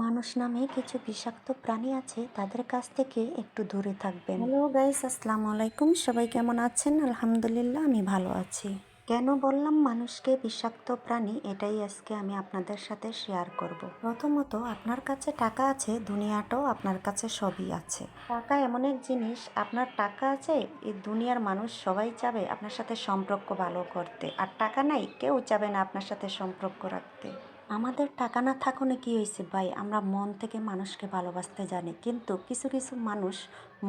মানুষ নামে কিছু বিষাক্ত প্রাণী আছে, তাদের কাছ থেকে একটু দূরে থাকবেন। হ্যালো গাইস, আসসালামু আলাইকুম। সবাই কেমন আছেন? আলহামদুলিল্লাহ, আমি ভালো আছি। কেন বললাম মানুষকে বিষাক্ত প্রাণী, এটাই আজকে আমি আপনাদের সাথে শেয়ার করব। প্রথমত, আপনার কাছে টাকা আছে, দুনিয়াটাও আপনার কাছে সবই আছে। টাকা এমন এক জিনিস, আপনার টাকা আছে, এই দুনিয়ার মানুষ সবাই চাবে আপনার সাথে সম্পর্ক ভালো করতে, আর টাকা নাই, কেউ চাবে না আপনার সাথে সম্পর্ক রাখতে। আমাদের টাকা না থাকুনে কি হয়েছে ভাই, আমরা মন থেকে মানুষকে ভালোবাসতে জানি, কিন্তু কিছু কিছু মানুষ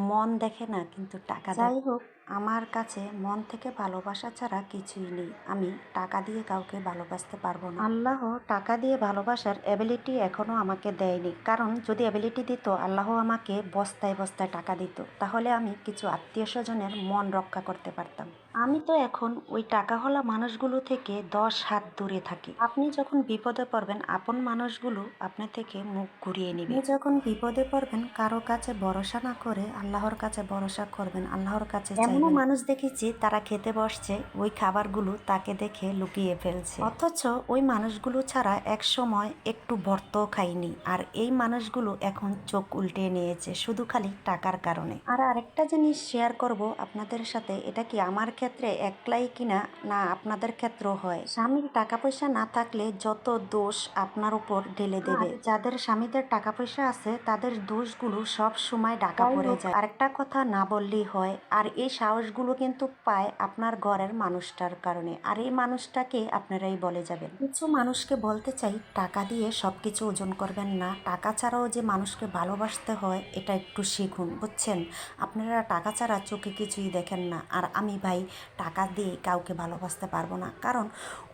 মন দেখে না, কিন্তু টাকা দেখে। যাই হোক, আমার কাছে মন থেকে ভালোবাসা ছাড়া কিছুই নেই। আমি টাকা দিয়ে কাউকে ভালোবাসতে পারবো না। আল্লাহ টাকা দিয়ে ভালোবাসার এবিলিটি এখনো আমাকে দেয়নি, কারণ যদি এবিলিটি দিত, আল্লাহ আমাকে বস্তায় বস্তায় টাকা দিত, তাহলে আমি কিছু আত্মীয় স্বজনের মন রক্ষা করতে পারতাম। আমি তো এখন ওই টাকাওয়ালা মানুষগুলো থেকে 10 হাত দূরে থাকি। আপনি যখন বিপদে পড়বেন, আপন মানুষগুলো আপনি থেকে মুখ ঘুরিয়ে নেবে। আপনি যখন বিপদে পড়বেন, কারো কাছে ভরসা না করে আল্লাহর কাছে ভরসা করবেন, আল্লাহর কাছে এমনও মানুষ দেখেছি, তারা খেতে বসছে, ওই খাবারগুলো তাকে দেখে লুকিয়ে ফেলছে, অথচ ওই মানুষগুলো ছাড়া এক সময় একটু ভর্তও খায়নি, আর এই মানুষগুলো এখন চোখ উল্টে নিয়েছে শুধু খালি টাকার কারণে। আর আরেকটা জিনিস শেয়ার করব আপনাদের সাথে, এটা কি আমার ক্ষেত্রে একলাই কিনা, না আপনাদের ক্ষেত্রেও হয়। স্বামীর টাকা পয়সা না থাকলে যত দোষ আপনার উপর ঢেলে দেবে। যাদের স্বামীদের টাকা পয়সা আছে, তাদের দোষগুলো সব সময় ঢাকা পড়ে যায়। আরেকটা কথা না বললেই হয়, আর এই সাহসগুলো কিন্তু পায় আপনার ঘরের মানুষটার কারণে, আর এই মানুষটাকে আপনারাই বলে যাবেন। কিছু মানুষকে বলতে চাই, টাকা দিয়ে সবকিছু ওজন করবেন না, টাকা ছাড়াও যে মানুষকে ভালোবাসতে হয় এটা একটু শিখুন, বুঝছেন? আপনারা টাকা ছাড়া চোখে কিছুই দেখেন না, আর আমি ভাই টাকা দিয়ে কাউকে ভালোবাসতে পারবো না, কারণ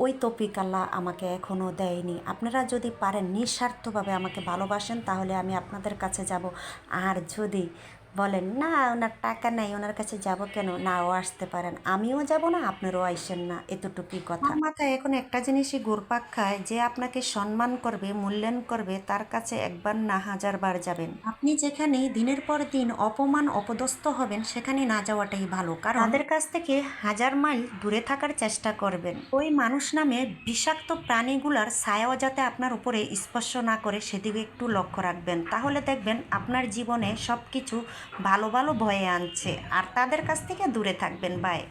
ওই তৌফিক আল্লাহ আমাকে এখনও দেয়নি। আপনারা যদি পারেন নিঃস্বার্থভাবে আমাকে ভালোবাসেন, তাহলে আমি আপনাদের কাছে যাব। আর যদি বলেন না ওনার টাকা নেই, ওনার কাছে যাব কেন, নাও আসতে পারেন, আমিও যাব না, আপনারও আইসেন না, এতটুকুই কথা। আমার মাথায় এখন একটা জিনিসই ঘুরপাক খায়, যে আপনাকে সম্মান করবে, মূল্যায়ন করবে, তার কাছে একবার না 1000 বার যাবেন। আপনি যেখানে দিনের পর দিন অপমান অপদস্থ হবেন, সেখানে না যাওয়াটাই ভালো, কারণ তাদের কাছ থেকে 1000 মাইল দূরে থাকার চেষ্টা করবেন। ওই মানুষ নামে বিষাক্ত প্রাণীগুলার ছায়াও যাতে আপনার উপরে স্পর্শ না করে, সেদিকে একটু লক্ষ্য রাখবেন, তাহলে দেখবেন আপনার জীবনে সব কিছু ভালো ভালো বয়ে আনছে, আর তাদের কাছ থেকে দূরে থাকবেন। বাই।